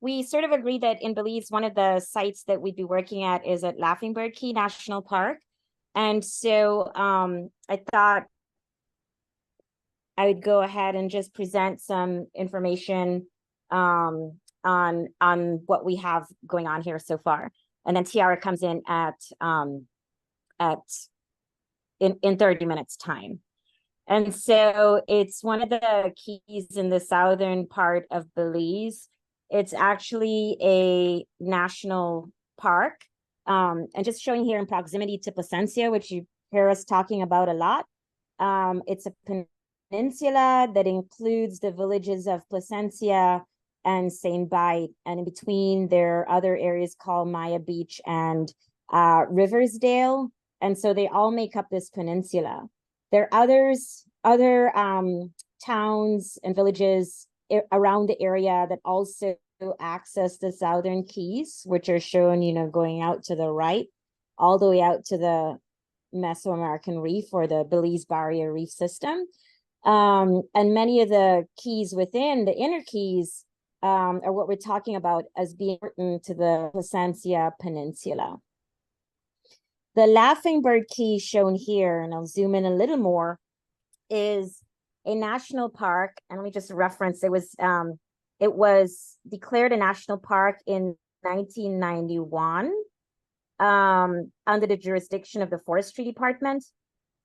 we sort of agreed that in Belize, one of the sites that we'd be working at is at Laughing Bird Caye National Park. And so I thought I would go ahead and just present some information on what we have going on here so far. And then Tiara comes in in 30 minutes time. And so it's one of the keys in the southern part of Belize. It's actually a national park. And just showing here in proximity to Placencia, which you hear us talking about a lot. It's a peninsula that includes the villages of Placencia and St. Bite. And in between, there are other areas called Maya Beach and Riversdale. And so they all make up this peninsula. There are other towns and villages around the area that also access the southern keys, which are shown, going out to the right, all the way out to the Mesoamerican Reef or the Belize Barrier Reef system. And many of the keys within the inner keys are what we're talking about as being important to the Placencia Peninsula. The Laughing Bird Caye shown here, and I'll zoom in a little more, is a national park. And let me just reference, it was declared a national park in 1991 under the jurisdiction of the Forestry Department.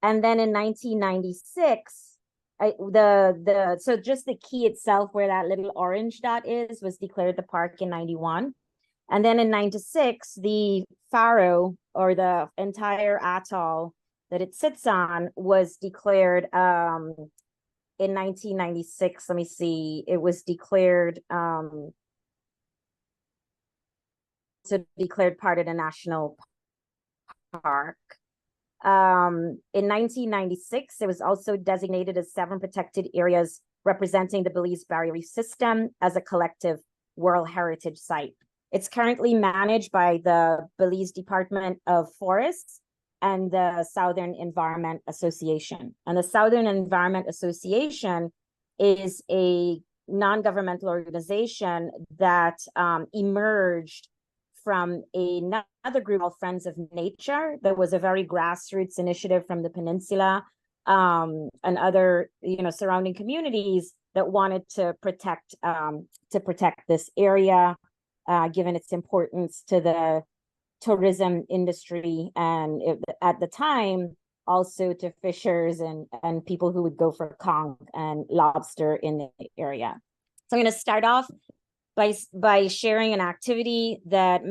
And then in 1996, so just the key itself, where that little orange dot is, was declared the park in 91. And then in 96, the Faro, or the entire atoll that it sits on, was declared in 1996. Let me see. It was declared part of the national park. In 1996, it was also designated as 7 protected areas representing the Belize Barrier Reef system as a collective World Heritage Site. It's currently managed by the Belize Department of Forests and the Southern Environment Association. And the Southern Environment Association is a non-governmental organization that emerged from another group called Friends of Nature. That was a very grassroots initiative from the peninsula and other surrounding communities that wanted to protect this area, given its importance to the tourism industry, and at the time also to fishers and people who would go for conch and lobster in the area. So I'm going to start off by sharing an activity that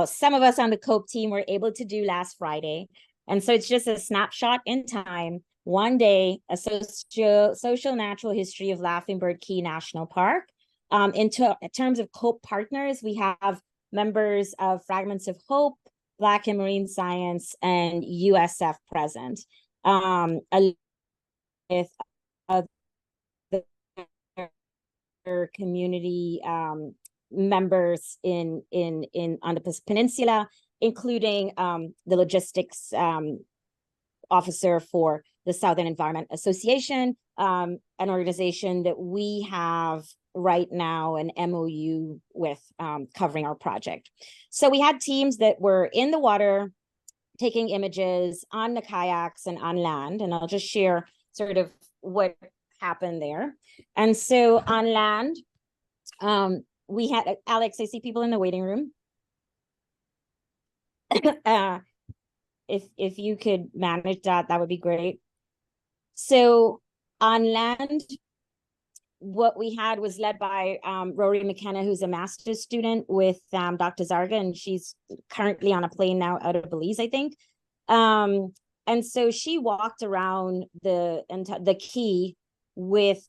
some of us on the COPE team were able to do last Friday. And so it's just a snapshot in time. One day, a social natural history of Laughing Bird Caye National Park. In terms of COPE partners, we have members of Fragments of Hope, Black and Marine Science, and USF present, with other community members on the peninsula, including the logistics officer for the Southern Environment Association, an organization that we have right now an MOU with, covering our project. So we had teams that were in the water taking images on the kayaks and on land, and I'll just share sort of what happened there. And so on land, we had, Alex, I see people in the waiting room. If you could manage that would be great. So on land, what we had was led by Rory McKenna, who's a master's student with Dr. Zarga, and she's currently on a plane now out of Belize, I think. And so she walked around the key with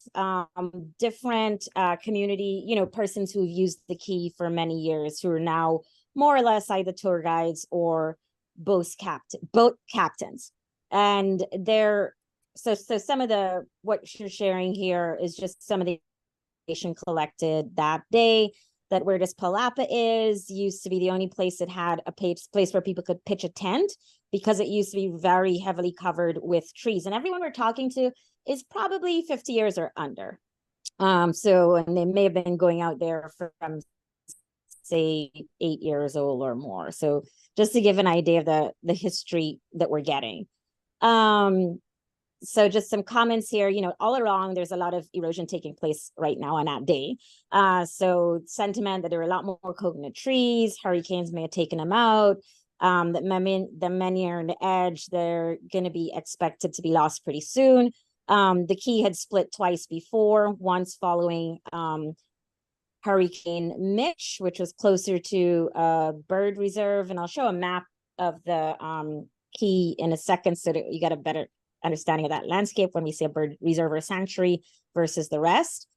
different community, persons who've used the key for many years, who are now more or less either tour guides or boat captains. And they're so some of what you're sharing here is just some of the information collected that day, that where this Palapa used to be the only place that had a place where people could pitch a tent, because it used to be very heavily covered with trees. And everyone we're talking to is probably 50 years or under. So, and they may have been going out there from, say, 8 years old or more. So just to give an idea of the history that we're getting. So just some comments here, all along, there's a lot of erosion taking place right now on that day. So sentiment that there are a lot more coconut trees, hurricanes may have taken them out, that the many are on the edge, they're going to be expected to be lost pretty soon. The Caye had split twice before, once following Hurricane Mitch, which was closer to a bird reserve. And I'll show a map of the Caye in a second so that you get a better understanding of that landscape when we say a bird reserve or sanctuary versus the rest.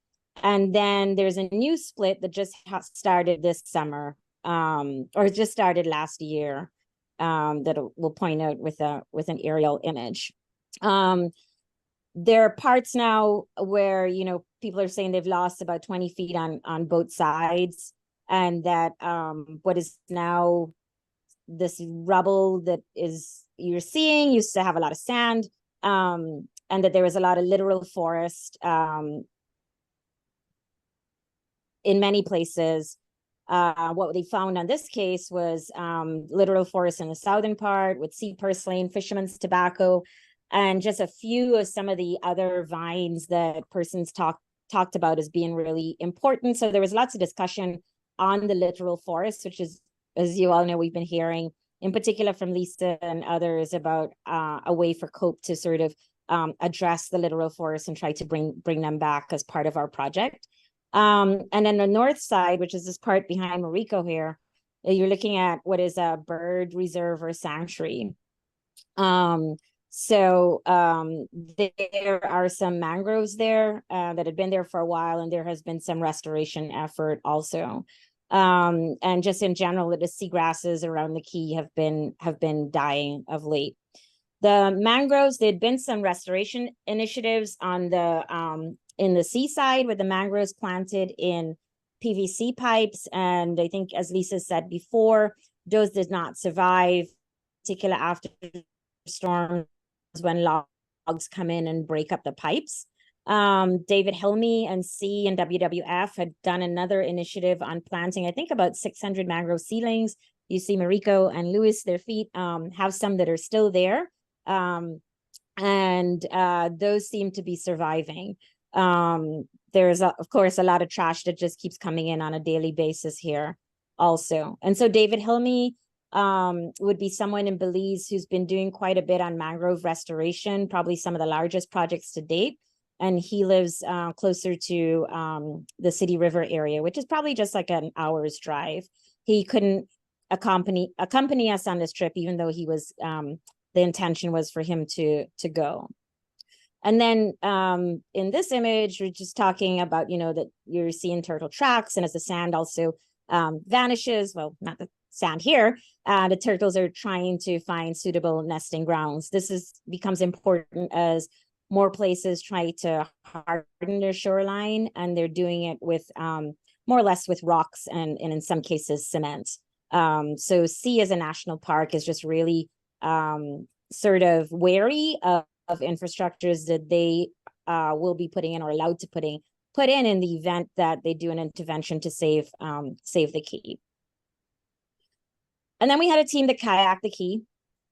And then there's a new split that just started this summer, or just started last year, that we'll point out with an aerial image. There are parts now where, people are saying they've lost about 20 feet on both sides, and that what is now this rubble that you're seeing used to have a lot of sand, and that there was a lot of littoral forest in many places. What they found on this case was littoral forest in the southern part with sea purslane, fisherman's tobacco, and just a few of some of the other vines that persons talked about as being really important. So there was lots of discussion on the littoral forest, which is, as you all know, we've been hearing, in particular from Lisa and others, about a way for COPE to sort of address the littoral forest and try to bring them back as part of our project. And then the north side, which is this part behind Mariko here, you're looking at what is a bird reserve or sanctuary. So there are some mangroves there that had been there for a while, and there has been some restoration effort also. And just in general, the seagrasses around the Caye have been dying of late. The mangroves, there'd been some restoration initiatives on the in the seaside with the mangroves planted in PVC pipes, and I think, as Lisa said before, those did not survive, particularly after storms when logs come in and break up the pipes. David Hilme and C and WWF had done another initiative on planting, I think, about 600 mangrove seedlings. You see Mariko and Louis, their feet have some that are still there. And those seem to be surviving. There's, of course, a lot of trash that just keeps coming in on a daily basis here also. And so David Hilme would be someone in Belize who's been doing quite a bit on mangrove restoration, probably some of the largest projects to date. And he lives closer to the City River area, which is probably just like an hour's drive. He couldn't accompany us on this trip, even though he was, the intention was for him to go. And then in this image, we're just talking about, that you're seeing turtle tracks, and as the sand also vanishes, well, not the sand here, the turtles are trying to find suitable nesting grounds. This becomes important as more places try to harden their shoreline, and they're doing it with more or less with rocks and in some cases cement. So C as a national park is just really sort of wary of infrastructures that they will be putting in or allowed to put in the event that they do an intervention to save the Caye. And then we had a team that kayaked the Caye.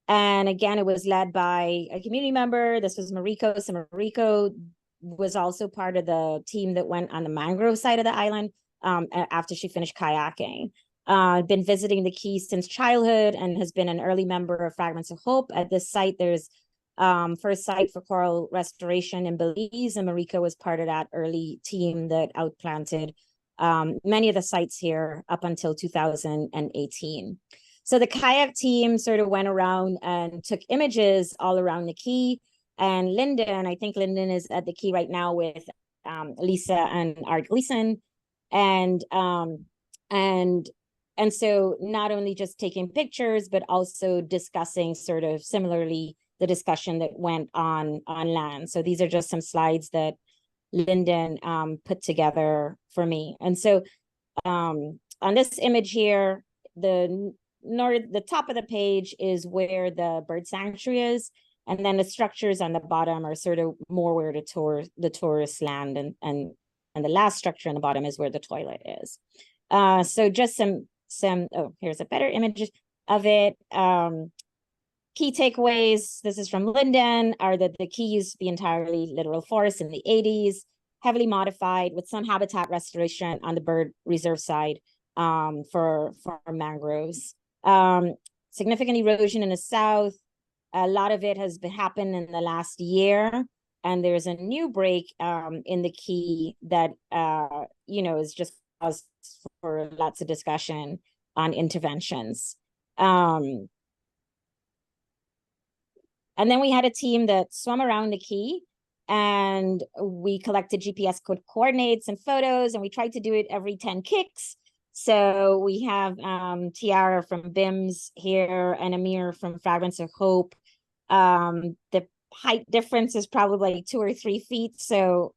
And again, it was led by a community member. This was Mariko. So Mariko was also part of the team that went on the mangrove side of the island after she finished kayaking. Been visiting the Caye since childhood and has been an early member of Fragments of Hope. At this site, there's first site for coral restoration in Belize, and Mariko was part of that early team that outplanted many of the sites here up until 2018. So the kayak team sort of went around and took images all around the Caye. And Lyndon, I think Lyndon is at the Caye right now with Lisa and Art Gleason. And so not only just taking pictures, but also discussing sort of similarly the discussion that went on land. So these are just some slides that Lyndon put together for me. And so on this image here, the top of the page is where the bird sanctuary is, and then the structures on the bottom are sort of more where the tourists land and the last structure on the bottom is where the toilet is. So just oh, here's a better image of it. Key takeaways, this is from Linden, are that the Caye used to be entirely littoral forest in the 80s, heavily modified with some habitat restoration on the bird reserve side for mangroves. Significant erosion in the south. A lot of it has happened in the last year. And there's a new break in the Caye that, is just cause for lots of discussion on interventions. And then we had a team that swam around the Caye, and we collected GPS coordinates and photos, and we tried to do it every 10 kicks. So we have Tiara from BIMS here and Amir from Fragments of Hope. The height difference is probably like 2 or 3 feet. So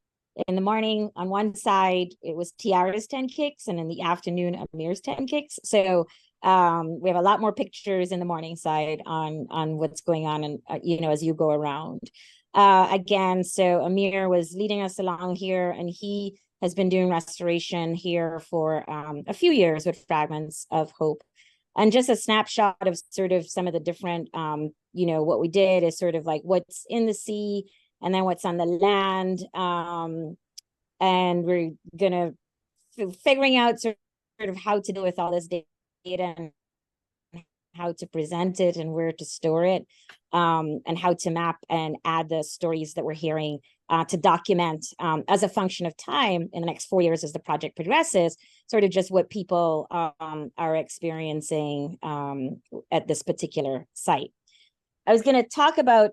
in the morning on one side, it was Tiara's 10 kicks, and in the afternoon, Amir's 10 kicks. So we have a lot more pictures in the morning side on what's going on, and as you go around. Again, so Amir was leading us along here, and he has been doing restoration here for a few years with Fragments of Hope. And just a snapshot of sort of some of the different, what we did is sort of like what's in the sea and then what's on the land. And we're gonna figuring out sort of how to deal with all this data and how to present it and where to store it, and how to map and add the stories that we're hearing to document as a function of time in the next 4 years as the project progresses, sort of just what people are experiencing at this particular site. I was going to talk about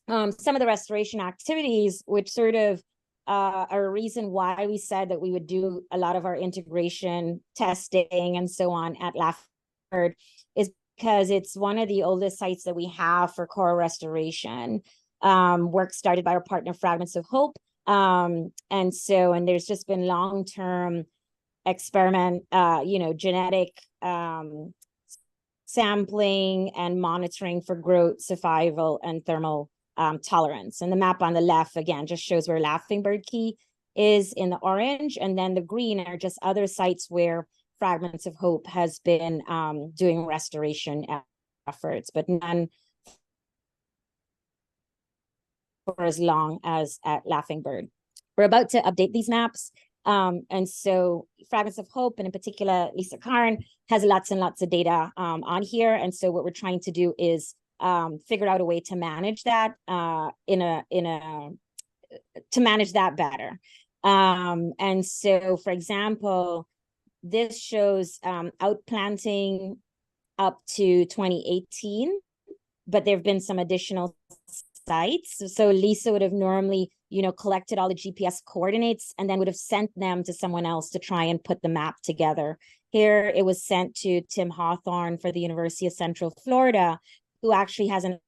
some of the restoration activities, which sort of are a reason why we said that we would do a lot of our integration testing and so on at Laughing, is because it's one of the oldest sites that we have for coral restoration. Work started by our partner Fragments of Hope. And there's just been long-term experiment, genetic sampling and monitoring for growth, survival, and thermal tolerance. And the map on the left, again, just shows where Laughing Bird Caye is in the orange, and then the green are just other sites where Fragments of Hope has been doing restoration efforts, but none for as long as at Laughing Bird. We're about to update these maps. And so Fragments of Hope, and in particular, Lisa Karn, has lots and lots of data on here. And so what we're trying to do is figure out a way to manage that to manage that better. And so, for example, this shows outplanting up to 2018, but there have been some additional sites. So Lisa would have normally, collected all the GPS coordinates and then would have sent them to someone else to try and put the map together. Here, it was sent to Tim Hawthorne for the University of Central Florida, who actually has a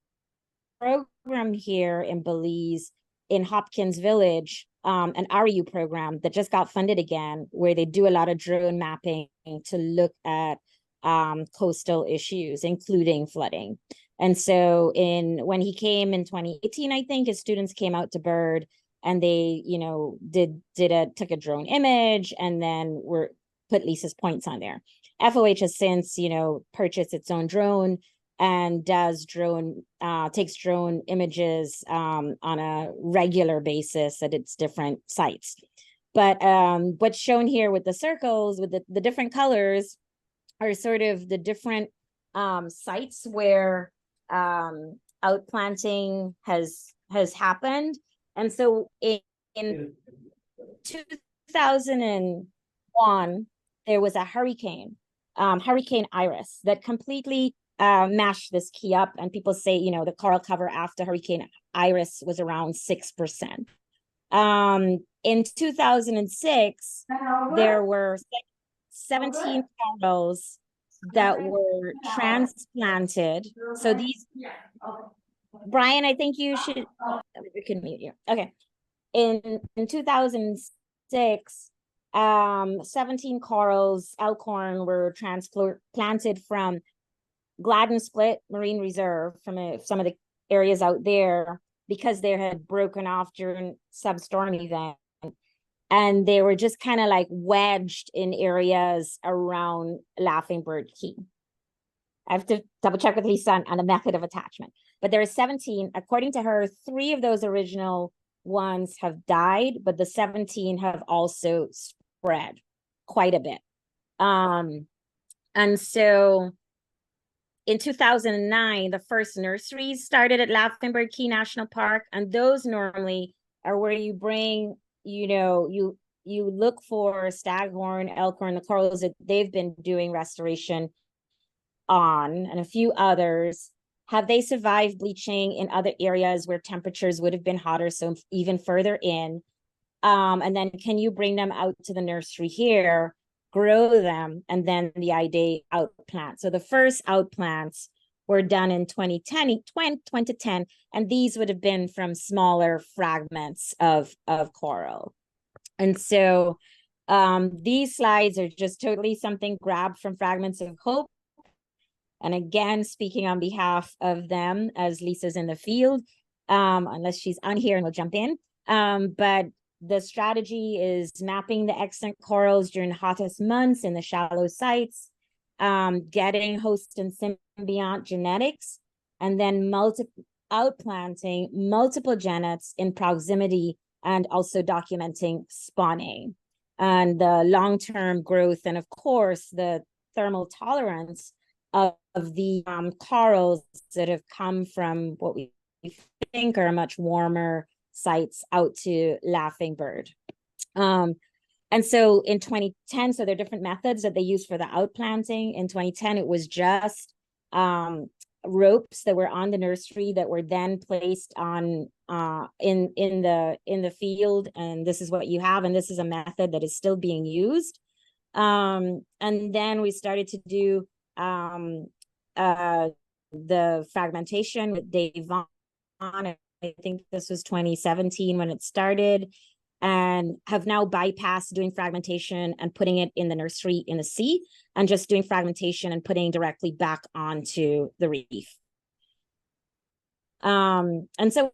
program here in Belize, in Hopkins Village, an REU program that just got funded again, where they do a lot of drone mapping to look at coastal issues, including flooding. And so when he came in 2018, I think his students came out to Bird, and they, took a drone image and then put Lisa's points on there. FOH has since, purchased its own drone and takes drone images on a regular basis at its different sites. But what's shown here with the circles, with the different colors, are sort of the different sites where outplanting has happened. And so in 2001, there was a hurricane, Hurricane Iris, that completely mashed this Caye up. And people say, the coral cover after Hurricane Iris was around 6%. In 2006, there were 17 corals that were transplanted. So these, Brian, I think you should, we can mute you. Okay. In 2006, 17 corals, elkhorn, were transplanted from Gladden Split Marine Reserve, from some of the areas out there, because they had broken off during substorm event. and they were just kind of like wedged in areas around Laughing Bird Key. I have to double check with Lisa on the method of attachment. But there are 17. According to her, 3 of those original ones have died, but the 17 have also spread quite a bit. And so in 2009, the first nurseries started at Laughing Bird Key National Park, and those normally are where you bring, you look for staghorn, elkhorn, the corals that they've been doing restoration on, and a few others. Have they survived bleaching in other areas where temperatures would have been hotter, so even further in? And then can you bring them out to the nursery here, grow them, and then the idea outplant? So the first outplants were done in 2010, and these would have been from smaller fragments of coral. And so these slides are just totally something grabbed from Fragments of Hope. And again, speaking on behalf of them, as Lisa's in the field, unless she's on here and we'll jump in. But the strategy is mapping the extant corals during the hottest months in the shallow sites, getting host and symbiont genetics, and then outplanting multiple genets in proximity, and also documenting spawning and the long-term growth, and of course the thermal tolerance of the corals that have come from what we think are much warmer sites out to Laughing Bird. And so in 2010, so there are different methods that they use for the outplanting. In 2010, it was just ropes that were on the nursery that were then placed on in the field, and this is what you have, and this is a method that is still being used. And then we started to do the fragmentation with Dave Vaughn. I think this was 2017 when it started, and have now bypassed doing fragmentation and putting it in the nursery in the sea, and just doing fragmentation and putting directly back onto the reef. And so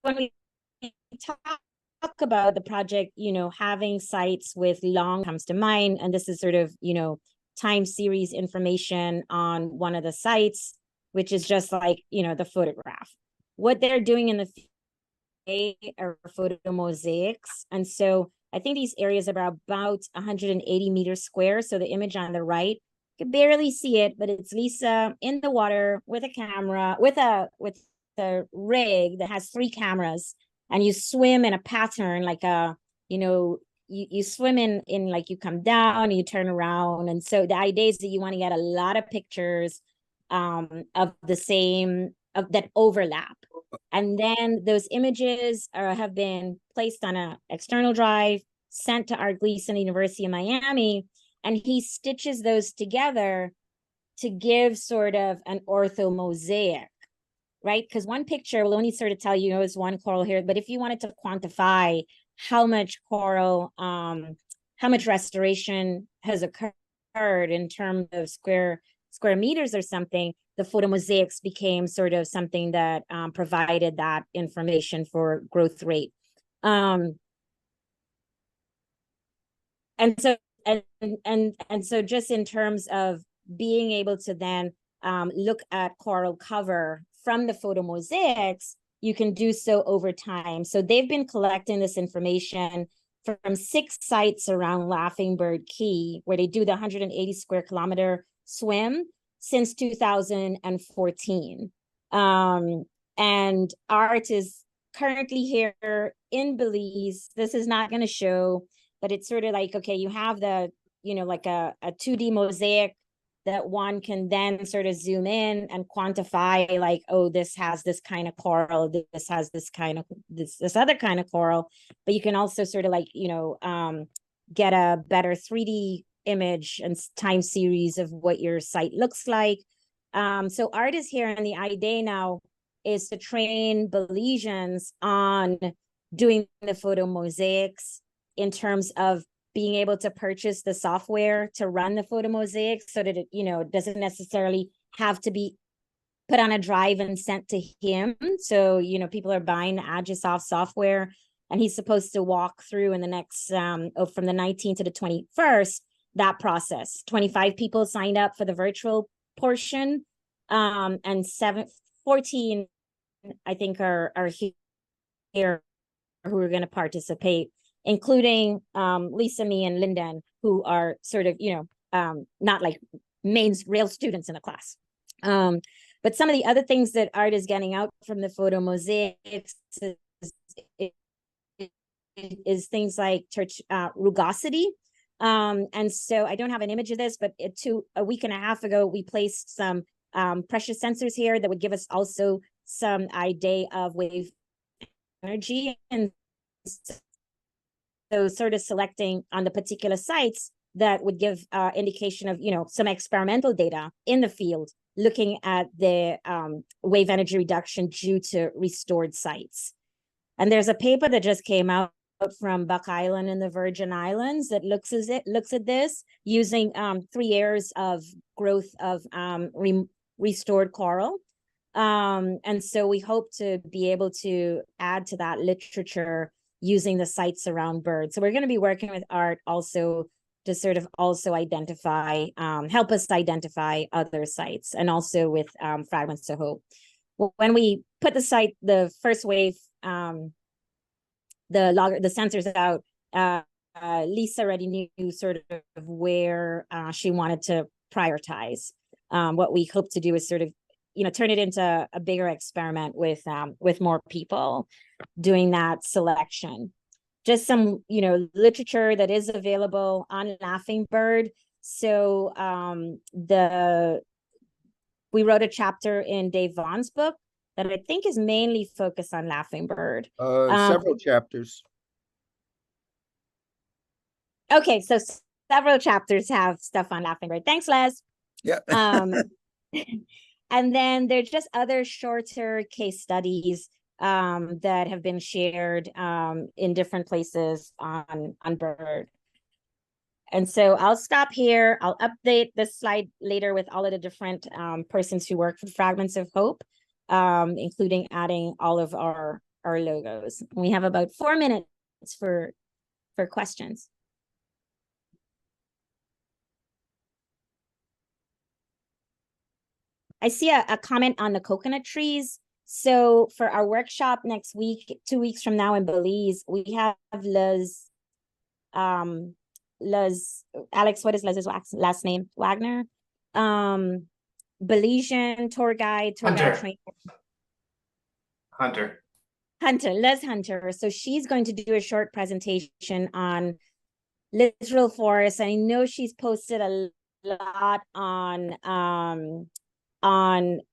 when we talk about the project, having sites with long comes to mind, and this is sort of, time series information on one of the sites, which is just like, the photograph. What they're doing in the are photo mosaics. And so I think these areas are about 180 meters square. So the image on the right, you can barely see it, but it's Lisa in the water with a camera, with a rig that has 3 cameras, and you swim in a pattern like you swim in like you come down and you turn around. And so the idea is that you want to get a lot of pictures of the same, of that overlap. And then those images have been placed on an external drive, sent to Art Gleason University of Miami, and he stitches those together to give sort of an orthomosaic, right? Because one picture will only sort of tell you, it's one coral here, but if you wanted to quantify how much coral, how much restoration has occurred in terms of square meters or something, the photomosaics became sort of something that provided that information for growth rate. And so just in terms of being able to then look at coral cover from the photomosaics, you can do so over time. So they've been collecting this information from 6 sites around Laughing Bird Key, where they do the 180 square kilometer swim since 2014. And Art is currently here in Belize. This is not going to show, but it's sort of like, okay, you have the, like a 2D mosaic that one can then sort of zoom in and quantify, like, oh, this has this kind of coral, this has this kind of this other kind of coral. But you can also sort of like, get a better 3D image and time series of what your site looks like. So Art is here, and the idea now is to train Belizeans on doing the photo mosaics in terms of being able to purchase the software to run the photo mosaics, so that it doesn't necessarily have to be put on a drive and sent to him. So people are buying the Agisoft software and he's supposed to walk through in the next from the 19th to the 21st, that process. 25 people signed up for the virtual portion, and 14 I think are here who are going to participate, including Lisa, me, and Lyndon, who are sort of, not like real students in the class. But some of the other things that art is getting out from the photo mosaics is things like rugosity. And so I don't have an image of this, but a week and a half ago, we placed some pressure sensors here that would give us also some idea of wave energy. And so sort of selecting on the particular sites that would give indication of, some experimental data in the field, looking at the wave energy reduction due to restored sites. And there's a paper that just came out from Buck Island in the Virgin Islands that looks at this using 3 years of growth of restored coral. And so we hope to be able to add to that literature using the sites around birds. So we're going to be working with art also to sort of also identify, help us identify other sites, and also with Fragments of Hope. When we put the first wave, the sensors out, Lisa already knew sort of where she wanted to prioritize. What we hope to do is sort of, turn it into a bigger experiment with more people doing that selection. Just some, literature that is available on Laughing Bird. So we wrote a chapter in Dave Vaughn's book that I think is mainly focused on Laughing Bird. Several chapters. Okay, so several chapters have stuff on Laughing Bird. Thanks, Les. Yeah. And then there's just other shorter case studies that have been shared in different places on bird. And so I'll stop here. I'll update this slide later with all of the different persons who work for Fragments of Hope, including adding all of our logos. We have about 4 minutes for questions. I see a comment on the coconut trees. So for our workshop next week, 2 weeks from now in Belize, we have Alex, what is Liz's last name? Wagner? Belizean tour guide trainer. Hunter. Les Hunter. So she's going to do a short presentation on littoral forests. I know she's posted a lot on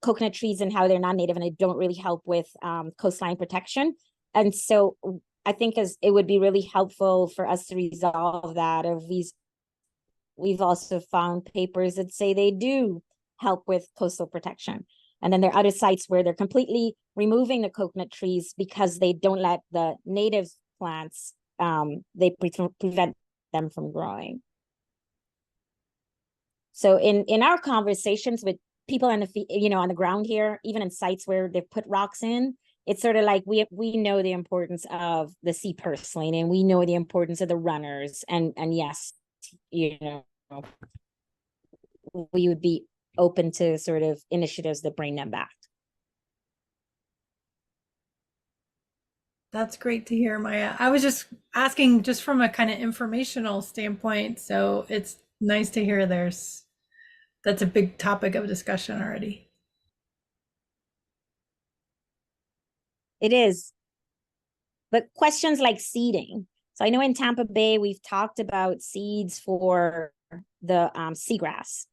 coconut trees and how they're non-native and they don't really help with coastline protection. And so I think it would be really helpful for us to resolve that. We've also found papers that say they do help with coastal protection. And then there are other sites where they're completely removing the coconut trees because they don't let the native plants, they prevent them from growing. So in our conversations with people on the ground here, even in sites where they've put rocks in, it's sort of like we know the importance of the sea purslane, and we know the importance of the runners, and yes, we would be open to sort of initiatives that bring them back. That's great to hear, Maya. I was just asking just from a kind of informational standpoint, so it's nice to hear that's a big topic of discussion already. It is. But questions like seeding. So I know in Tampa Bay, we've talked about seeds for the seagrass,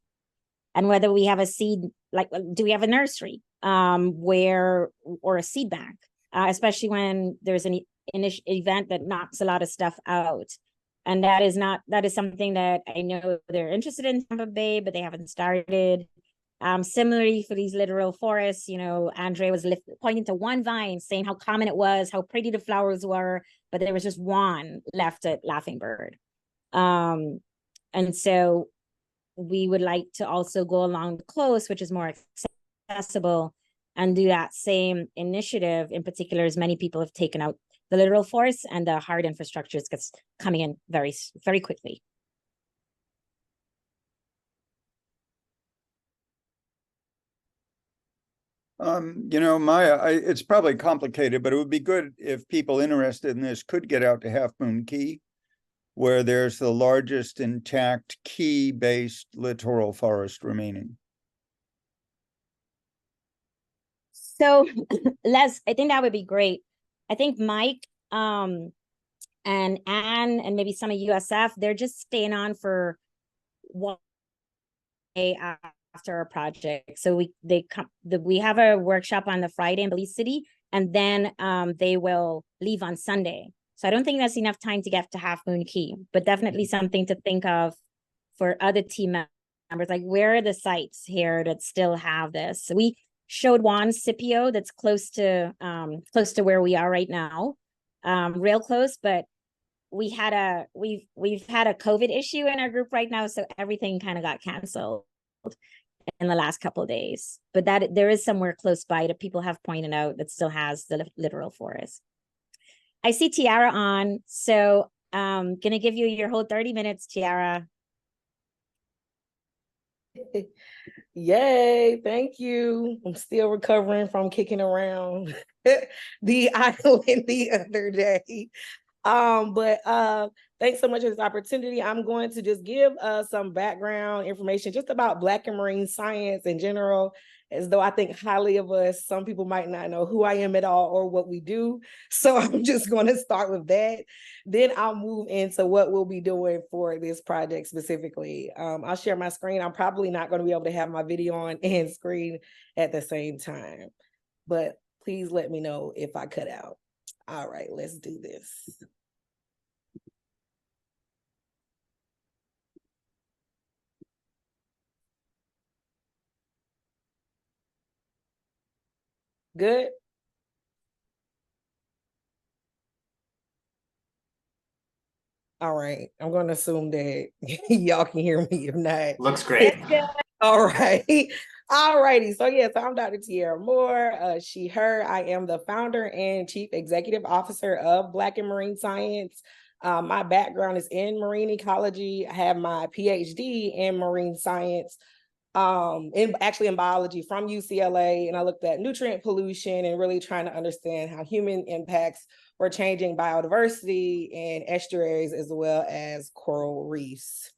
and whether we have a seed, like, do we have a nursery or a seed bank, especially when there's an event that knocks a lot of stuff out. And that is something that I know they're interested in Tampa Bay, but they haven't started. Similarly for these littoral forests, Andre was pointing to one vine, saying how common it was, how pretty the flowers were, but there was just one left at Laughing Bird. And so we would like to also go along the coast, which is more accessible, and do that same initiative. In particular, as many people have taken out the littoral forest, and the hard infrastructure gets coming in very, very quickly. Maya, it's probably complicated, but it would be good if people interested in this could get out to Half Moon Caye, where there's the largest intact Caye-based littoral forest remaining. So Les, I think that would be great. I think Mike and Anne and maybe some of USF, they're just staying on for one day after our project. So we have a workshop on the Friday in Belize City, and then they will leave on Sunday. So I don't think that's enough time to get to Half Moon Caye, but definitely something to think of for other team members. Like, where are the sites here that still have this? So we showed Juan Scipio that's close to where we are right now, real close, but we've had a COVID issue in our group right now, so everything kind of got canceled in the last couple of days. But that there is somewhere close by that people have pointed out that still has the littoral forest. I see Tiara on, so gonna give you your whole 30 minutes, Tiara. Yay, thank you. I'm still recovering from kicking around the island the other day. But thanks so much for this opportunity. I'm going to just give some background information just about Black and Marine science in general, as though I think highly of us. Some people might not know who I am at all or what we do. So I'm just going to start with that. Then I'll move into what we'll be doing for this project specifically. I'll share my screen. I'm probably not going to be able to have my video on and screen at the same time, but please let me know if I cut out. All right, let's do this. Good. All right, I'm going to assume that y'all can hear me. If not, looks great. All right. All righty. So yes, I'm Dr. Tiara Moore, she, her. I am the founder and chief executive officer of Black and Marine Science. My background is in marine ecology. I have my PhD in marine science, in biology from UCLA. And I looked at nutrient pollution and really trying to understand how human impacts were changing biodiversity and estuaries as well as coral reefs.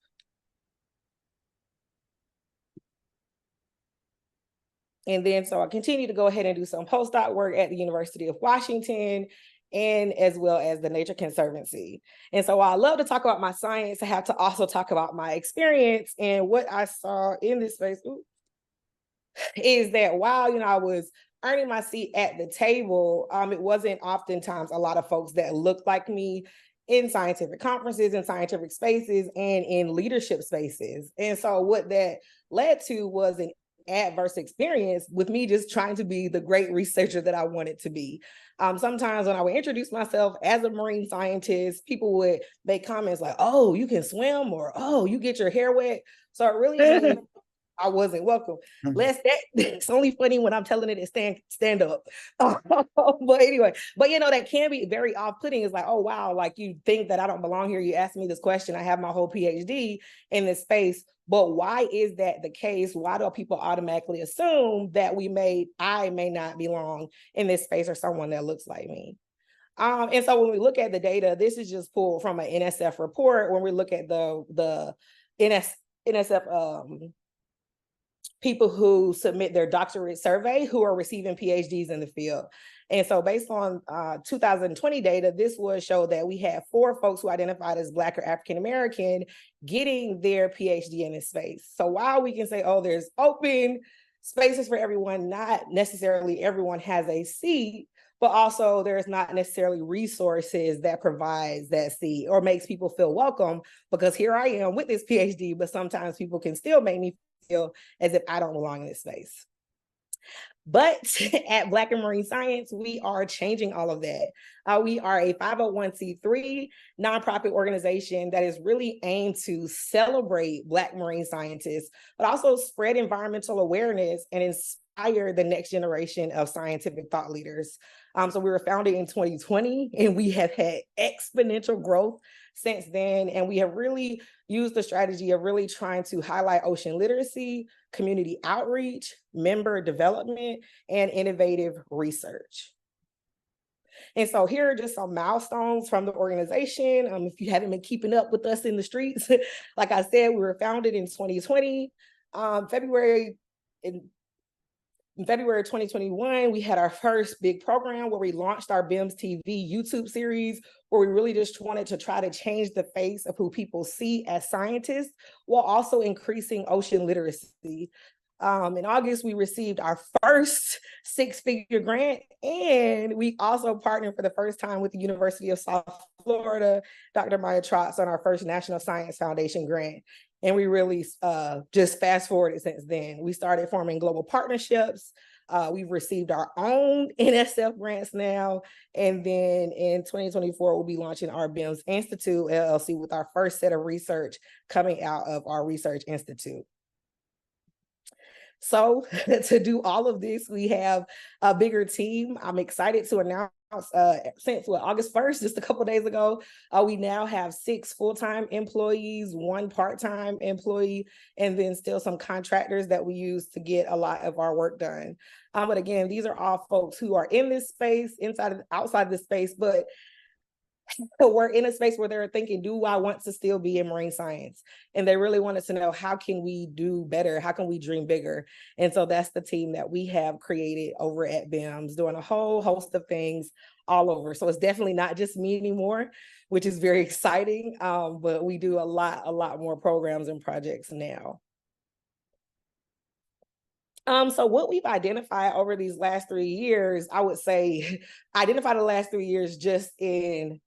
And then so I continue to go ahead and do some postdoc work at the University of Washington and as well as the Nature Conservancy. And so while I love to talk about my science, I have to also talk about my experience. And what I saw in this space is that while I was earning my seat at the table, it wasn't oftentimes a lot of folks that looked like me in scientific conferences, in scientific spaces, and in leadership spaces. And so what that led to was an adverse experience with me just trying to be the great researcher that I wanted to be. Sometimes when I would introduce myself as a marine scientist, people would make comments like, "Oh, you can swim," or "Oh, you get your hair wet." So it really I wasn't welcome. It's only funny when I'm telling it to stand up. But anyway, that can be very off-putting. It's like, oh wow, like you think that I don't belong here. You asked me this question. I have my whole PhD in this space. But why is that the case? Why do people automatically assume that I may not belong in this space or someone that looks like me? And so when we look at the data, this is just pulled from an NSF report. When we look at the NSF people who submit their doctorate survey who are receiving PhDs in the field. And so based on 2020 data, this would show that we had 4 folks who identified as Black or African-American getting their PhD in this space. So while we can say, oh, there's open spaces for everyone, not necessarily everyone has a seat, but also there's not necessarily resources that provides that seat or makes people feel welcome, because here I am with this PhD, but sometimes people can still make me feel as if I don't belong in this space. But at Black and Marine Science, we are changing all of that. We are a 501c3 nonprofit organization that is really aimed to celebrate Black marine scientists, but also spread environmental awareness and the next generation of scientific thought leaders. So we were founded in 2020, and we have had exponential growth since then. And we have really used the strategy of really trying to highlight ocean literacy, community outreach, member development, and innovative research. And so here are just some milestones from the organization. If you haven't been keeping up with us in the streets, like I said, we were founded in 2020. In February 2021, we had our first big program where we launched our BIMS TV YouTube series, where we really just wanted to try to change the face of who people see as scientists, while also increasing ocean literacy. In August, we received our first six-figure grant, and we also partnered for the first time with the University of South Florida, Dr. Maya Trotz, on our first National Science Foundation grant. And we really just fast forwarded since then. We started forming global partnerships. We've received our own NSF grants now. And then in 2024, we'll be launching our BIMS Institute, LLC, with our first set of research coming out of our research institute. So to do all of this, we have a bigger team. I'm excited to announce since August 1st, just a couple of days ago, we now have 6 full-time employees, 1 part-time employee, and then still some contractors that we use to get a lot of our work done. But again, these are all folks who are in this space, outside of this space, but we're in a space where they're thinking, do I want to still be in marine science? And they really wanted to know, how can we do better? How can we dream bigger? And so that's the team that we have created over at BIMS, doing a whole host of things all over. So it's definitely not just me anymore, which is very exciting. But we do a lot more programs and projects now. So what we've identified over these last 3 years, I would say identified the last 3 years just in,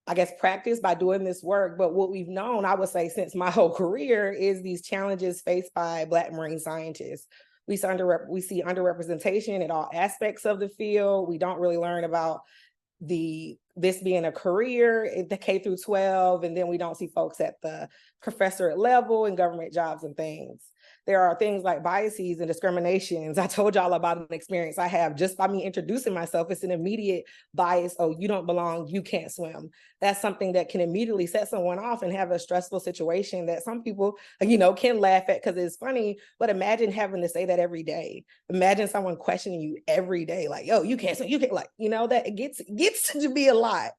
I guess, practice by doing this work. But what we've known, I would say, since my whole career, is these challenges faced by Black marine scientists. We see underrepresentation in all aspects of the field. We don't really learn about this being a career at the K through 12, and then we don't see folks at the professorate level and government jobs and things. There are things like biases and discriminations. I told y'all about an experience I have just by me introducing myself. It's an immediate bias. Oh, you don't belong, you can't swim. That's something that can immediately set someone off and have a stressful situation that some people, can laugh at because it's funny, but imagine having to say that every day. Imagine someone questioning you every day, like, yo, you can't swim, you can't, that it gets to be a lot.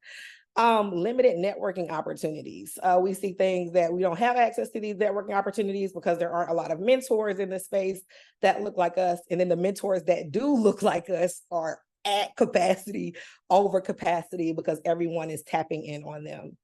Limited networking opportunities. We see things that we don't have access to these networking opportunities because there aren't a lot of mentors in this space that look like us. And then the mentors that do look like us are at capacity, over capacity, because everyone is tapping in on them.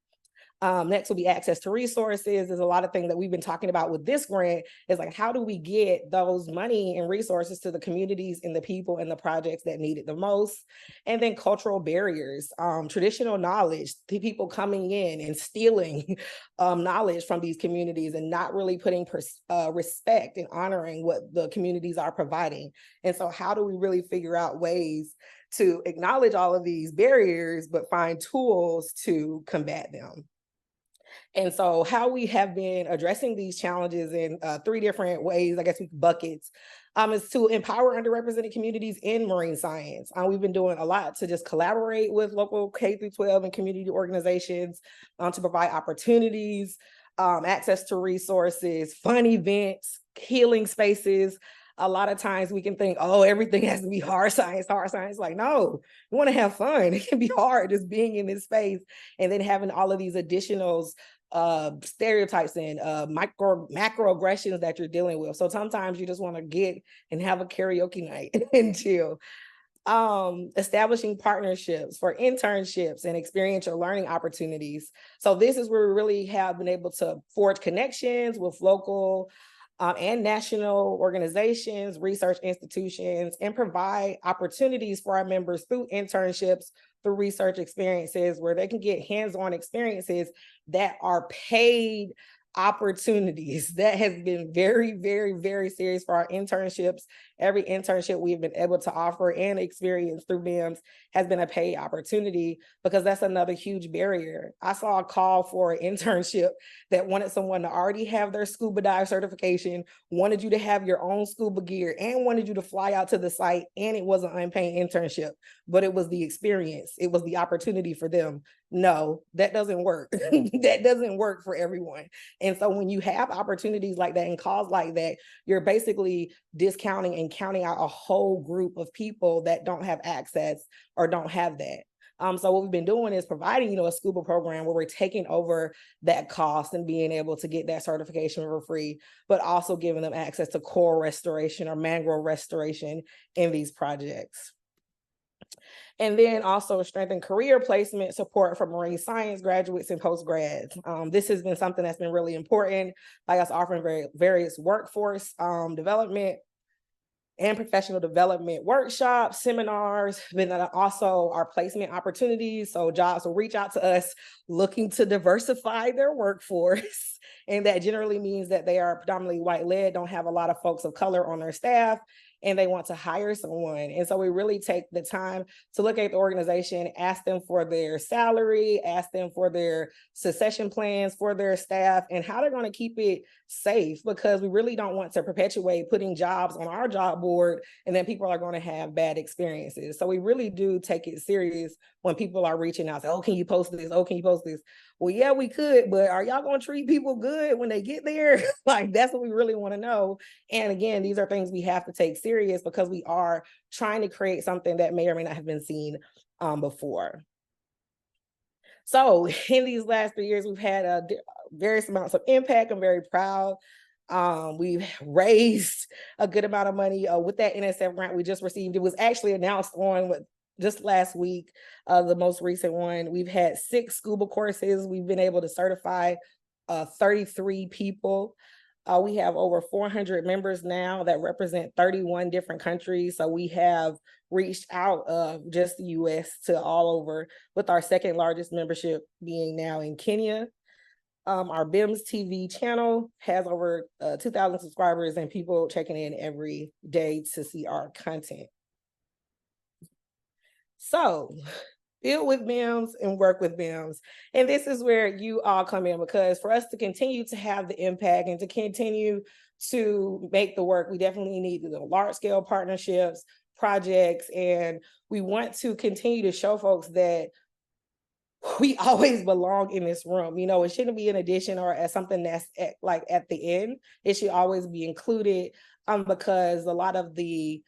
Next will be access to resources. There's a lot of things that we've been talking about with this grant, is like, how do we get those money and resources to the communities and the people and the projects that need it the most? And then cultural barriers, traditional knowledge, the people coming in and stealing knowledge from these communities and not really putting respect and honoring what the communities are providing. And so how do we really figure out ways to acknowledge all of these barriers, but find tools to combat them? And so how we have been addressing these challenges in 3 different ways, I guess buckets, is to empower underrepresented communities in marine science. We've been doing a lot to just collaborate with local K through 12 and community organizations to provide opportunities, access to resources, fun events, healing spaces. A lot of times we can think, oh, everything has to be hard science. Like, no, you want to have fun. It can be hard just being in this space and then having all of these additionals, stereotypes and macroaggressions that you're dealing with. So sometimes you just want to get and have a karaoke night and chill. Establishing partnerships for internships and experiential learning opportunities. So this is where we really have been able to forge connections with local and national organizations, research institutions, and provide opportunities for our members through internships, through research experiences, where they can get hands-on experiences that are paid opportunities. That has been very, very, very serious for our internships every internship we've been able to offer and experience through BIMS has been a paid opportunity, because that's another huge barrier. I saw a call for an internship that wanted someone to already have their scuba dive certification, wanted you to have your own scuba gear, and wanted you to fly out to the site, and it was an unpaid internship, but it was the experience. It was the opportunity for them. No, that doesn't work. That doesn't work for everyone. And so when you have opportunities like that and calls like that, you're basically discounting and counting out a whole group of people that don't have access or don't have that. So what we've been doing is providing, a scuba program where we're taking over that cost and being able to get that certification for free, but also giving them access to coral restoration or mangrove restoration in these projects. And then also strengthen career placement support for marine science graduates and postgrads. This has been something that's been really important, like us offering various workforce development and professional development workshops, seminars, then also our placement opportunities. So jobs will reach out to us looking to diversify their workforce. And that generally means that they are predominantly white-led, don't have a lot of folks of color on their staff, and they want to hire someone. And so we really take the time to look at the organization, ask them for their salary, ask them for their succession plans for their staff, and how they're going to keep it safe, because we really don't want to perpetuate putting jobs on our job board and then people are going to have bad experiences. So we really do take it serious when people are reaching out, say, oh, can you post this? Oh, can you post this? Well, yeah, we could, but are y'all going to treat people good when they get there? Like, that's what we really want to know. And again, these are things we have to take serious, because we are trying to create something that may or may not have been seen before. So in these last 3 years, we've had various amounts of impact. I'm very proud. We've raised a good amount of money with that NSF grant we just received. It was actually announced on just last week, the most recent one. We've had 6 scuba courses. We've been able to certify 33 people. We have over 400 members now that represent 31 different countries. So we have reached out of just the US to all over, with our second largest membership being now in Kenya. Our BIMS TV channel has over 2,000 subscribers and people checking in every day to see our content. So build with BIMS and work with BIMS. And this is where you all come in, because for us to continue to have the impact and to continue to make the work, we definitely need the large scale partnerships, projects, and we want to continue to show folks that we always belong in this room. It shouldn't be an addition or as something that's at the end. It should always be included, because a lot of the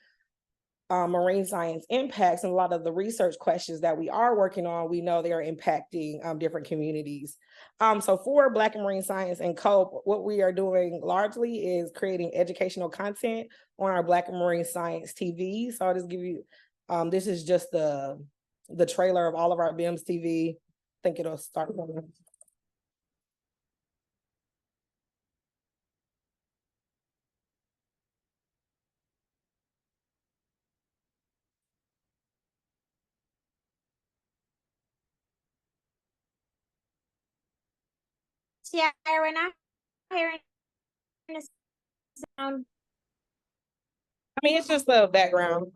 marine science impacts and a lot of the research questions that we are working on, we know they are impacting different communities. So for Black and Marine Science and COPE, what we are doing largely is creating educational content on our Black and Marine Science TV. So I'll just give you, this is just the trailer of all of our BIMS TV. I think it'll start. Yeah, we're not hearing the sound. I mean, it's just the background.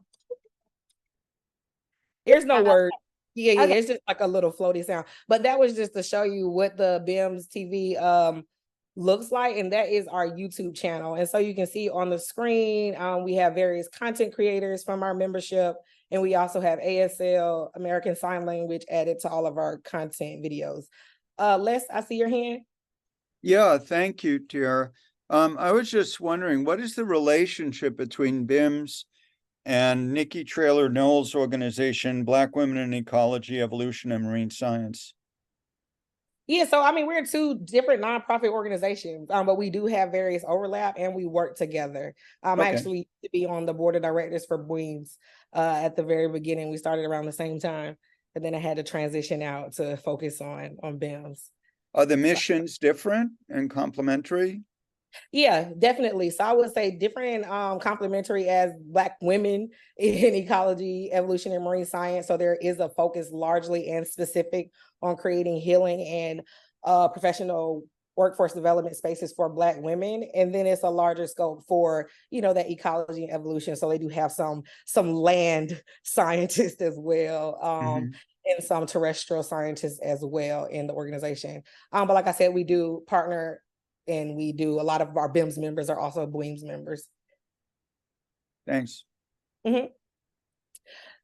There's no word. Yeah, Okay. it's just like a little floaty sound. But that was just to show you what the BIMS TV looks like, and that is our YouTube channel. And so you can see on the screen, we have various content creators from our membership, and we also have ASL, American Sign Language, added to all of our content videos. Les, I see your hand. Yeah, thank you, Tiara. I was just wondering, what is the relationship between BIMS and Nikki Traylor Knowles' organization, Black Women in Ecology, Evolution, and Marine Science? Yeah, so I mean, we're 2 different nonprofit organizations, but we do have various overlap and we work together. I actually used to be on the board of directors for BWEEMS at the very beginning. We started around the same time, and then I had to transition out to focus on BIMS. Are the missions different and complementary? Yeah, definitely. So I would say different, complementary as Black women in ecology, evolution, and marine science. So there is a focus largely and specific on creating healing and professional workforce development spaces for Black women. And then it's a larger scope for, that ecology and evolution. So they do have some land scientists as well, and some terrestrial scientists as well in the organization. But like I said, we do partner, and we do, a lot of our BIMS members are also BWEAMS members. Thanks.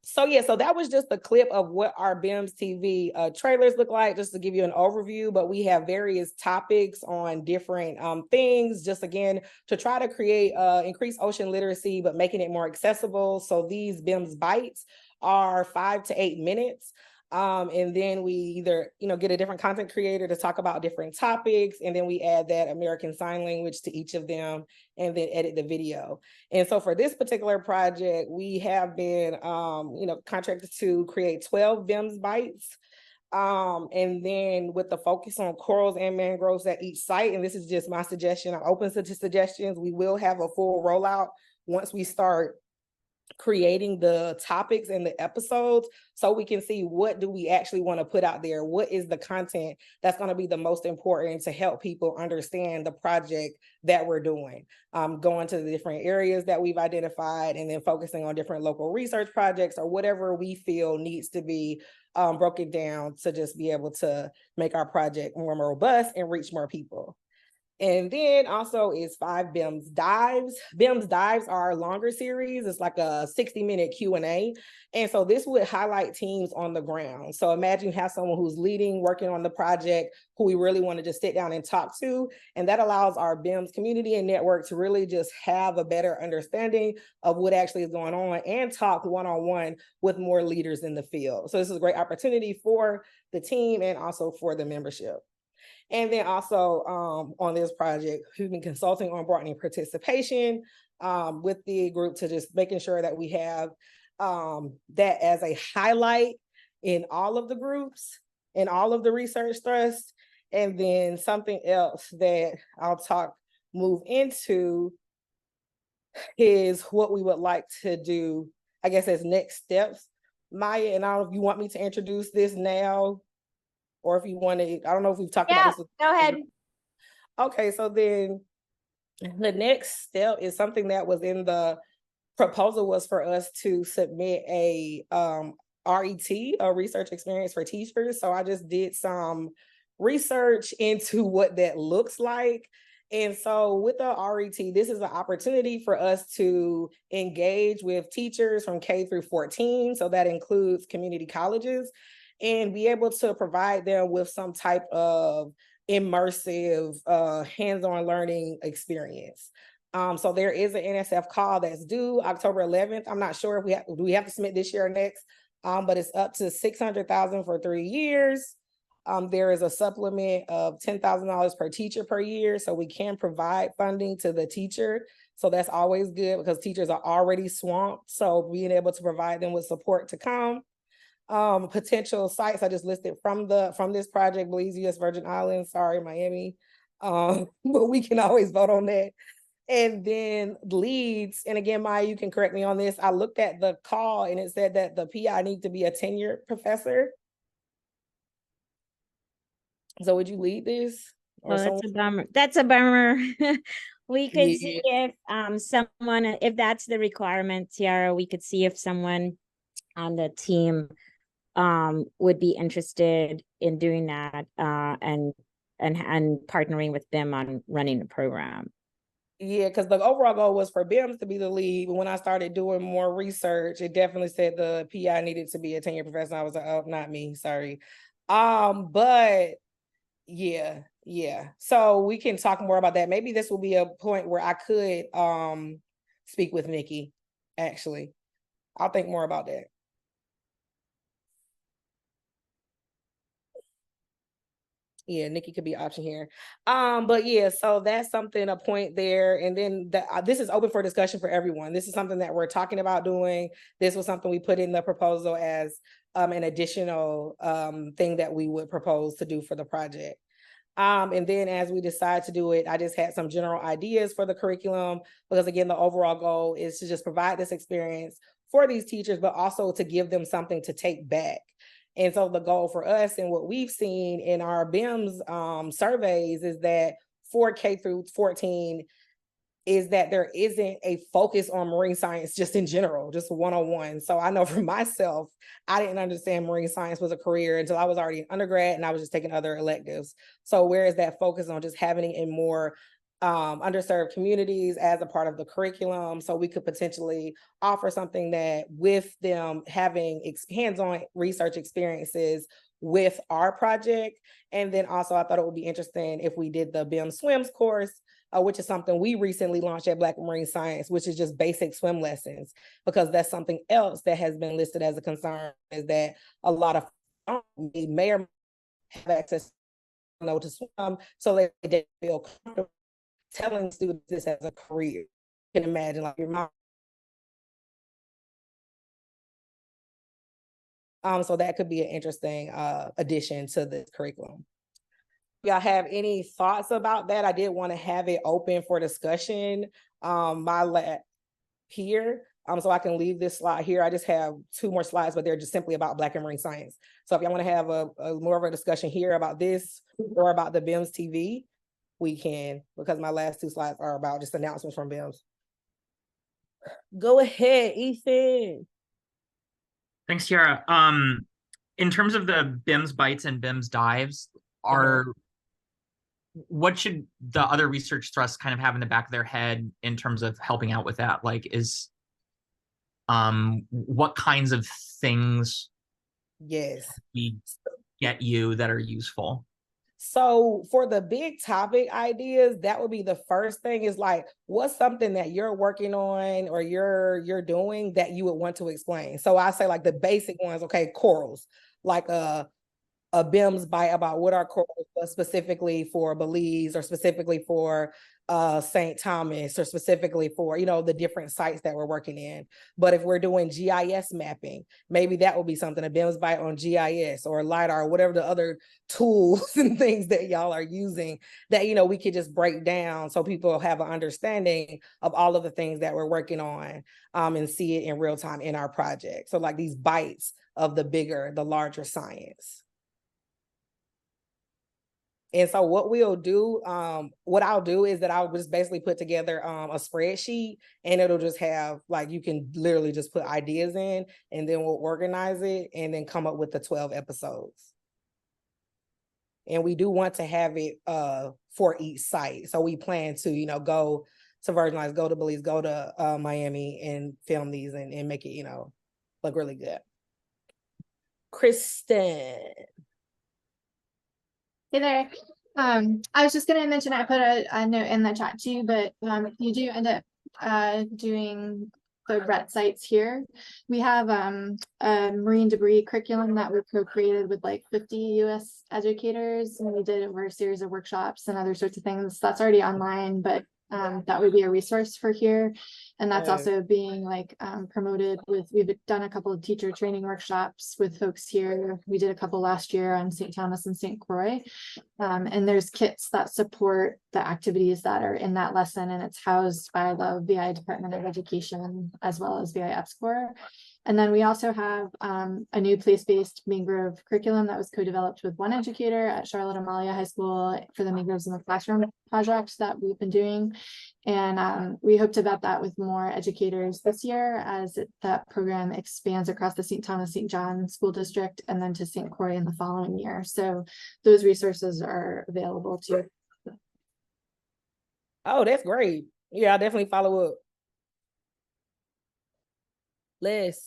So yeah, so that was just a clip of what our BIMS TV trailers look like, just to give you an overview. But we have various topics on different things, just again, to try to create increase ocean literacy, but making it more accessible. So these BIMS bites are 5 to 8 minutes. And then we either, get a different content creator to talk about different topics, and then we add that American Sign Language to each of them, and then edit the video. And so for this particular project, we have been, contracted to create 12 BIMS bites. And then with the focus on corals and mangroves at each site, and this is just my suggestion, I'm open to suggestions. We will have a full rollout once we start creating the topics and the episodes, so we can see what do we actually want to put out there, what is the content that's going to be the most important to help people understand the project that we're doing, going to the different areas that we've identified, and then focusing on different local research projects or whatever we feel needs to be broken down to just be able to make our project more robust and reach more people. And then also is 5 BIMS Dives. BIMS Dives are a longer series. It's like a 60-minute Q&A. And so this would highlight teams on the ground. So imagine you have someone who's leading, working on the project, who we really want to just sit down and talk to. And that allows our BIMS community and network to really just have a better understanding of what actually is going on, and talk one-on-one with more leaders in the field. So this is a great opportunity for the team and also for the membership. And then also on this project, we've been consulting on broadening participation with the group, to just making sure that we have that as a highlight in all of the groups and all of the research thrusts. And then something else that I'll move into is what we would like to do, I guess, as next steps. Maya, and I don't know if you want me to introduce this now, or if you want to, I don't know if we've talked about this. Go ahead. Okay, so then the next step is something that was in the proposal, was for us to submit a RET, a research experience for teachers. So I just did some research into what that looks like. And so with the RET, this is an opportunity for us to engage with teachers from K through 14. So that includes community colleges, and be able to provide them with some type of immersive hands-on learning experience. So there is an NSF call that's due October 11th. I'm not sure if we have to submit this year or next, but it's up to $600,000 for 3 years. There is a supplement of $10,000 per teacher per year, so we can provide funding to the teacher. So that's always good, because teachers are already swamped. So being able to provide them with support to come. Potential sites I just listed from this project: Belize, US Virgin Islands, sorry, Miami. But we can always vote on that. And then leads, and again, Maya, you can correct me on this. I looked at the call and it said that the PI need to be a tenured professor. So would you lead this? Oh, that's a bummer. That's a bummer. We could see if someone, if that's the requirement, Tiara, we could see if someone on the team would be interested in doing that and partnering with them on running the program. Yeah, because the overall goal was for BIMS to be the lead. But when I started doing more research, it definitely said the PI needed to be a tenured professor. I was like, oh, not me, sorry. But yeah. So we can talk more about that. Maybe this will be a point where I could speak with Nikki, actually. I'll think more about that. Yeah, Nikki could be an option here. But yeah, so that's something, a point there. And then this is open for discussion for everyone. This is something that we're talking about doing. This was something we put in the proposal as an additional thing that we would propose to do for the project. And then as we decide to do it, I just had some general ideas for the curriculum, because again, the overall goal is to just provide this experience for these teachers, but also to give them something to take back. And so the goal for us and what we've seen in our BIMS surveys is that for K through 14 is that there isn't a focus on marine science just in general, just one-on-one. So I know for myself, I didn't understand marine science was a career until I was already an undergrad and I was just taking other electives. So where is that focus on just having it in more underserved communities as a part of the curriculum, so we could potentially offer something that with them having hands-on research experiences with our project. And then also I thought it would be interesting if we did the BIM swims course, which is something we recently launched at Black Marine Science, which is just basic swim lessons, because that's something else that has been listed as a concern, is that a lot of may or may have access to swim, so they feel comfortable telling students this as a career. You can imagine, like, your mom. So that could be an interesting addition to the curriculum. Y'all have any thoughts about that? I did want to have it open for discussion. My lab here, so I can leave this slide here. I just have 2 more slides, but they're just simply about Black and Marine Science. So if y'all want to have a more of a discussion here about this or about the BIMS TV, we can, because my last 2 slides are about just announcements from BIMS. Go ahead, Ethan. Thanks, Tiara. In terms of the BIMS bites and BIMS dives, what should the other research thrusts kind of have in the back of their head in terms of helping out with that? Like, what kinds of things we get you that are useful? So for the big topic ideas, that would be the first thing, is like, what's something that you're working on or you're doing that you would want to explain? So I say, like, the basic ones, okay, corals, like a BIMS bite about what are corals, specifically for Belize, or specifically for St. Thomas, or specifically for, the different sites that we're working in. But if we're doing GIS mapping, maybe that would be something, a BIMS bite on GIS or LiDAR, or whatever the other tools and things that y'all are using that, we could just break down so people have an understanding of all of the things that we're working on, and see it in real time in our project. So like these bites of the larger science. And so what I'll do is that I'll just basically put together a spreadsheet, and it'll just have, like, you can literally just put ideas in, and then we'll organize it and then come up with the 12 episodes. And we do want to have it for each site. So we plan to, go to Virgin Islands, go to Belize, go to Miami, and film these and make it, look really good. Kristen. Hey there. I was just going to mention, I put a note in the chat too, but you do end up doing the RET sites here. We have a marine debris curriculum that we co-created with like 50 US educators, and we did it over a series of workshops and other sorts of things. That's already online, but that would be a resource for here. And that's also being promoted with, we've done a couple of teacher training workshops with folks here. We did a couple last year on St. Thomas and St. Croix. And there's kits that support the activities that are in that lesson, and it's housed by the VI Department of Education as well as VI EPSCoR. And then we also have a new place-based mangrove curriculum that was co-developed with one educator at Charlotte Amalia High School for the Mangroves in the Classroom project that we've been doing. And we hope to vet that with more educators this year as that program expands across the St. Thomas St. John School District and then to St. Croix in the following year. So those resources are available too. Oh, that's great. Yeah, I'll definitely follow up. Liz.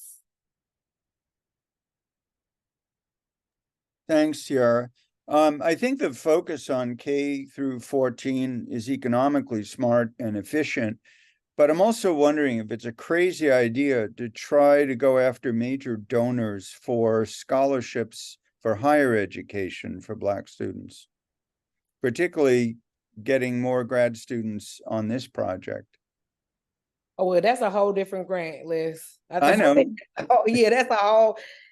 Thanks, Tiara. I think the focus on K through 14 is economically smart and efficient, but I'm also wondering if it's a crazy idea to try to go after major donors for scholarships for higher education for Black students, particularly getting more grad students on this project. Oh, well, that's a whole different grant, Liz. I know. Oh yeah,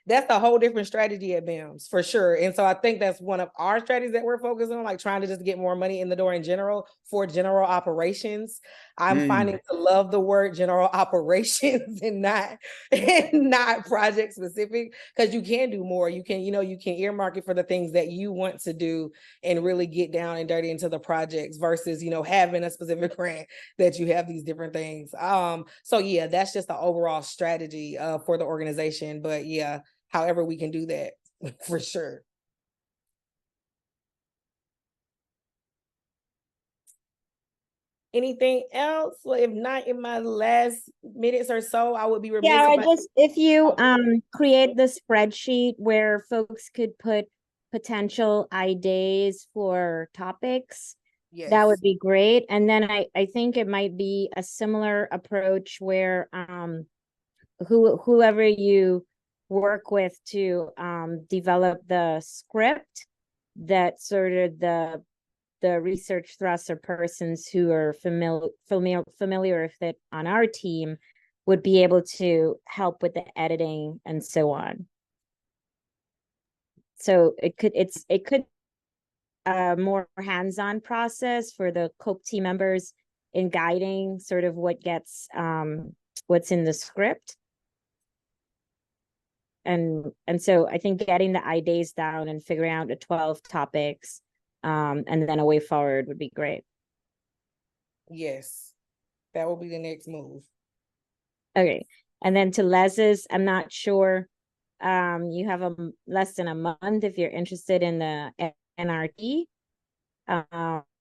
that's a whole different strategy at BIMS for sure. And so I think that's one of our strategies that we're focused on, like trying to just get more money in the door in general for general operations. I'm finding to love the word general operations and not project specific, because you can do more. You can, you can earmark it for the things that you want to do and really get down and dirty into the projects versus, having a specific grant that you have these different things. So yeah, that's just the overall strategy for the organization. But yeah, however we can do that for sure. Anything else? Well, if not, in my last minutes or so, I would be remiss if you create the spreadsheet where folks could put potential ideas for topics, that would be great. And then I think it might be a similar approach where whoever you work with to develop the script, that sort of the research thrusts or persons who are familiar with it on our team would be able to help with the editing and so on. So it could more hands-on process for the COPE team members in guiding sort of what gets what's in the script. And so I think getting the ideas down and figuring out the 12 topics and then a way forward would be great. Yes, that will be the next move. Okay. And then to Les's, I'm not sure. You have less than a month if you're interested in the NRT,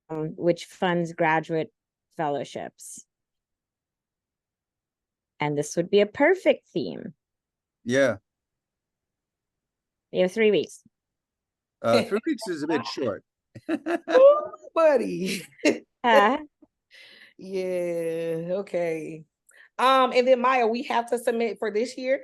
which funds graduate fellowships. And this would be a perfect theme. Yeah. You have 3 weeks. 3 weeks is a bit short. Ooh, buddy. Yeah, okay. And then Maya, we have to submit for this year.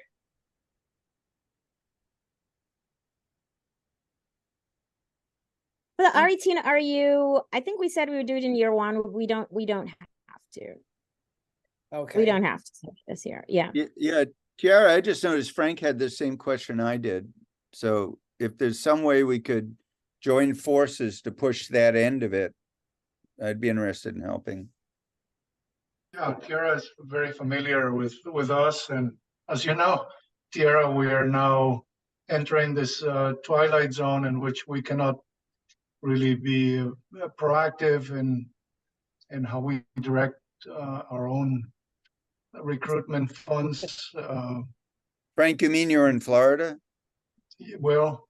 for the RET and RU, I think we said we would do it in year 1. We don't have to. Okay. We don't have to this year. Yeah. Yeah, Tiara, I just noticed Frank had the same question I did. So if there's some way we could join forces to push that end of it, I'd be interested in helping. Yeah, Tiara is very familiar with us, and as you know, Tiara, we are now entering this twilight zone in which we cannot really be proactive in how we direct our own recruitment funds. Frank, you mean you're in Florida? Well,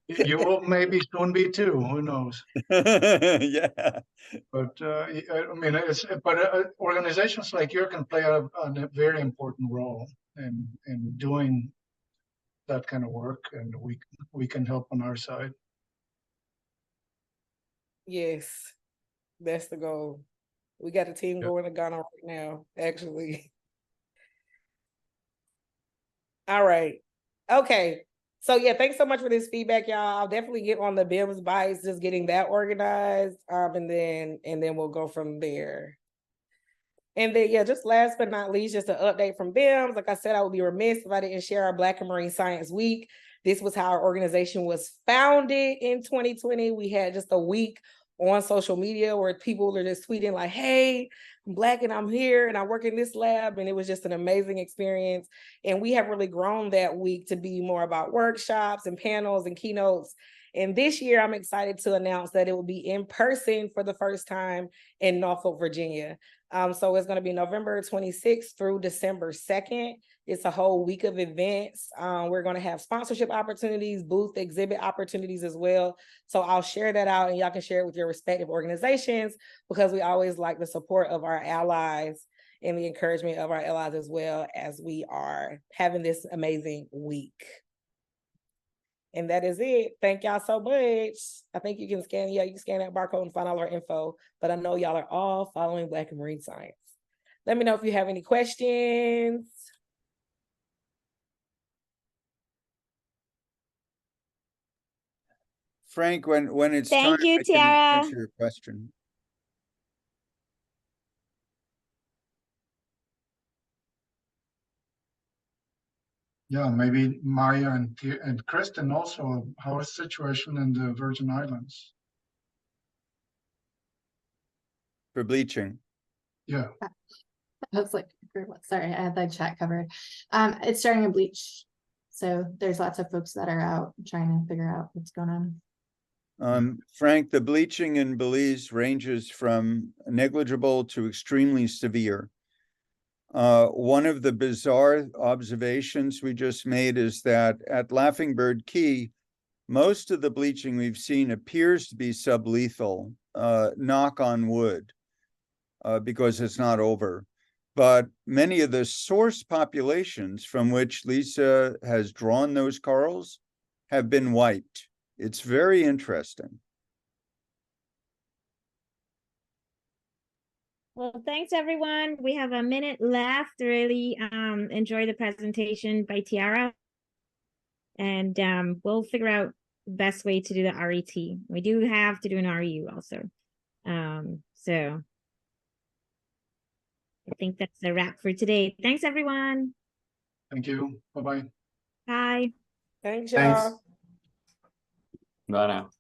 you will maybe soon be too. Who knows? Yeah. But I mean, organizations like yours can play a very important role in doing that kind of work, and we can help on our side. Yes, that's the goal. We got a team going to Ghana right now, actually. All right. Okay. So yeah, thanks so much for this feedback, y'all. I'll definitely get on the BIMS bites, just getting that organized. And then we'll go from there. And then yeah, just last but not least, just an update from BIMS. Like I said, I would be remiss if I didn't share our Black and Marine Science Week. This was how our organization was founded in 2020. We had just a week on social media where people are just tweeting like, hey, I'm Black and I'm here and I work in this lab. And it was just an amazing experience. And we have really grown that week to be more about workshops and panels and keynotes. And this year, I'm excited to announce that it will be in person for the first time in Norfolk, Virginia. So it's going to be November 26th through December 2nd. It's a whole week of events. We're going to have sponsorship opportunities, booth exhibit opportunities as well. So I'll share that out and y'all can share it with your respective organizations, because we always like the support of our allies and the encouragement of our allies as well, as we are having this amazing week. And that is it. Thank y'all so much. I think you can scan that barcode and find all our info, but I know y'all are all following Black and Marine Science. Let me know if you have any questions. Frank, when it's Thank time, you, I can Tiara. answer your question. Yeah, maybe Maya and Kristen also, how is the situation in the Virgin Islands? For bleaching. Yeah, I was like, sorry, I had the chat covered. It's starting to bleach. So there's lots of folks that are out trying to figure out what's going on. Frank, the bleaching in Belize ranges from negligible to extremely severe. One of the bizarre observations we just made is that at Laughing Bird Caye, most of the bleaching we've seen appears to be sublethal, knock on wood, because it's not over. But many of the source populations from which Lisa has drawn those corals have been wiped. It's very interesting. Well, thanks everyone. We have a minute left. Really enjoy the presentation by Tiara. And we'll figure out the best way to do the RET. We do have to do an REU also. So I think that's a wrap for today. Thanks everyone. thank you. Bye-bye. Bye. Thanks, Thanks. y'all. Bye now.